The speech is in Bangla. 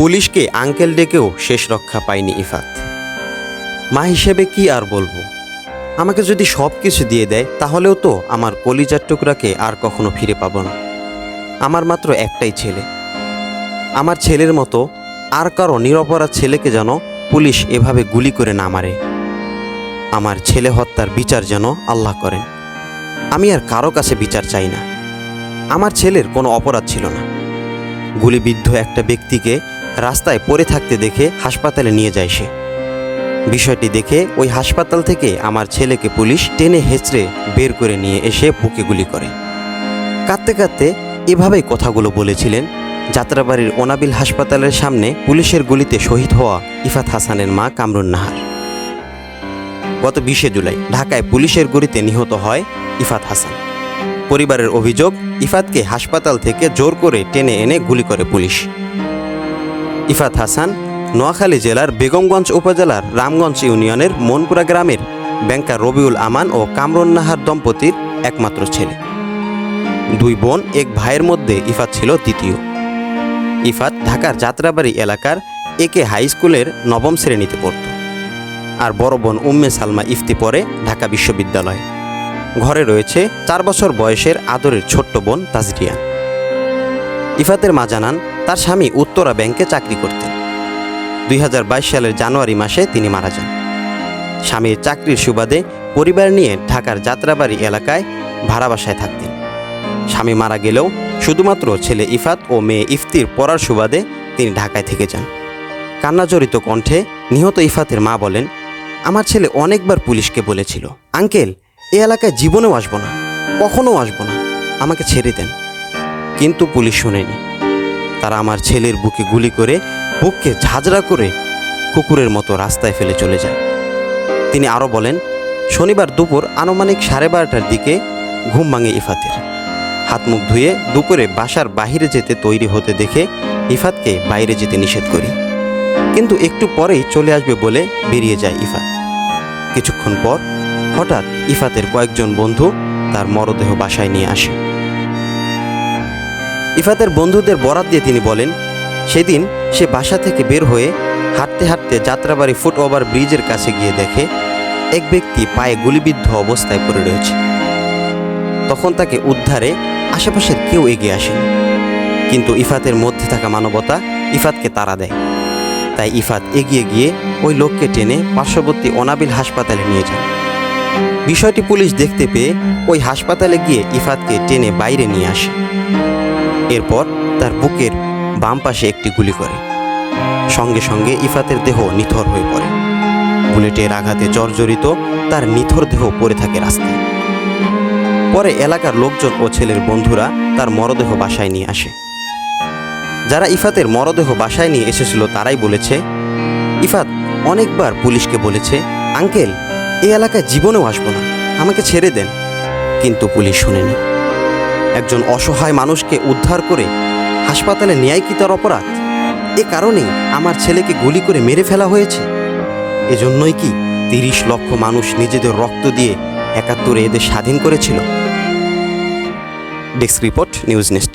পুলিশকে আঙ্কেল ডেকেও শেষ রক্ষা পায়নি ইফাত। মা হিসেবে কি আর বলবো, আমাকে যদি সব কিছু দিয়ে দেয় তাহলেও তো আমার কলিজার টুকরাকে আর কখনো ফিরে পাবো না। আমার মাত্র একটাই ছেলে। আমার ছেলের মতো আর কারো নিরপরাধ ছেলেকে যেন পুলিশ এভাবে গুলি করে না মারে। আমার ছেলে হত্যার বিচার যেন আল্লাহ করেন। আমি আর কারো কাছে বিচার চাই না। আমার ছেলের কোনো অপরাধ ছিল না। গুলিবিদ্ধ একটা ব্যক্তিকে রাস্তায় পড়ে থাকতে দেখে হাসপাতালে নিয়ে যায় সে। বিষয়টি দেখে ওই হাসপাতাল থেকে আমার ছেলেকে পুলিশ টেনে হেঁচড়ে বের করে নিয়ে এসে বুকে গুলি করে। কাঁদতে কাঁদতে এভাবেই কথাগুলো বলেছিলেন যাত্রাবাড়ির ওনাবিল হাসপাতালের সামনে পুলিশের গুলিতে শহীদ হওয়া ইফাত হাসানের মা কামরুন নাহার। গত 20শে জুলাই ঢাকায় পুলিশের গুলিতে নিহত হয় ইফাত হাসান। পরিবারের অভিযোগ, ইফাতকে হাসপাতাল থেকে জোর করে টেনে এনে গুলি করে পুলিশ। ইফাত হাসান নোয়াখালী জেলার বেগমগঞ্জ উপজেলার রামগঞ্জ ইউনিয়নের মনপুরা গ্রামের ব্যাংকার রবিউল আমান ও কামরুন নাহার দম্পতির একমাত্র ছেলে। 2 বোন 1 ভাইয়ের মধ্যে ইফাত ছিল দ্বিতীয়। ইফাত ঢাকার যাত্রাবাড়ি এলাকার একে হাই স্কুলের 9ম শ্রেণীতে পড়ত। আর বড় বোন উম্মে সালমা ইফতি পড়ে ঢাকা বিশ্ববিদ্যালয়ে। ঘরে রয়েছে 4 বছর বয়সের আদরের ছোট্ট বোন তাজরিয়া। ইফাতের মা জানান তার স্বামী উত্তরা ব্যাংকে চাকরি করতেন। 2022 সালের জানুয়ারি মাসে তিনি মারা যান। স্বামীর চাকরির সুবাদে পরিবার নিয়ে ঢাকার যাত্রাবাড়ি এলাকায় ভাড়া বাসায় থাকতেন। স্বামী মারা গেলেও শুধুমাত্র ছেলে ইফাত ও মেয়ে ইফতির পড়ার সুবাদে তিনি ঢাকায় থেকে যান। কান্নাজড়িত কণ্ঠে নিহত ইফাতের মা বলেন, আমার ছেলে অনেকবার পুলিশকে বলেছিল, আঙ্কেল এ এলাকায় জীবনেও আসবো না, কখনো আসবো না, আমাকে ছেড়ে দেন। কিন্তু পুলিশ শোনেনি। তারা আমার ছেলের বুকে গুলি করে বুককে ঝাঁঝরা করে কুকুরের মতো রাস্তায় ফেলে চলে যায়। তিনি আরও বলেন, শনিবার দুপুর আনুমানিক 12:30টার দিকে ঘুম ভাঙে ইফাতের। হাত মুখ ধুয়ে দুপুরে বাসার বাহিরে যেতে তৈরি হতে দেখে ইফাতকে বাইরে যেতে নিষেধ করি, কিন্তু একটু পরেই চলে আসবে বলে বেরিয়ে যায় ইফাত। কিছুক্ষণ পর হঠাৎ ইফাতের কয়েকজন বন্ধু তার মরদেহ বাসায় নিয়ে আসে। ইফাতের বন্ধুদের বরাত দিয়ে তিনি বলেন, সেদিন সে বাসা থেকে বের হয়ে হাঁটতে হাঁটতে যাত্রাবাড়ি ফুটওভার ব্রিজের কাছে গিয়ে দেখে এক ব্যক্তি পায়ে গুলিবিদ্ধ অবস্থায় পড়ে রয়েছে। তখন তাকে উদ্ধারে আশেপাশের কেউ এগিয়ে আসেনি, কিন্তু ইফাতের মধ্যে থাকা মানবতা ইফাতকে তাড়া দেয়। তাই ইফাত এগিয়ে গিয়ে ওই লোককে টেনে পার্শ্ববর্তী ওনাবিল হাসপাতালে নিয়ে যান। বিষয়টি পুলিশ দেখতে পেয়ে ওই হাসপাতালে গিয়ে ইফাতকে টেনে বাইরে নিয়ে আসে। এরপর তার বুকের বাম পাশে একটি গুলি করে। সঙ্গে সঙ্গে ইফাতের দেহ নিথর হয়ে পড়ে। বুলেটের আঘাতে জর্জরিত তার নিথর দেহ পড়ে থাকে রাস্তায়। পরে এলাকার লোকজন ও ছেলের বন্ধুরা তার মরদেহ বাসায় নিয়ে আসে। যারা ইফাতের মরদেহ বাসায় নিয়ে এসেছিল তারাই বলেছে, ইফাত অনেকবার পুলিশকে বলেছে, আঙ্কেল এই এলাকায় জীবনেও আসবো না, আমাকে ছেড়ে দেন, কিন্তু পুলিশ শুনেনি। একজন অসহায় মানুষকে উদ্ধার করে হাসপাতালে নেয়াই কি তার অপরাধ? এ কারণেই আমার ছেলেকে গুলি করে মেরে ফেলা হয়েছে। এজন্যই কি 30 লক্ষ মানুষ নিজেদের রক্ত দিয়ে 71-এ এদের স্বাধীন করেছিল? Desk report, news next.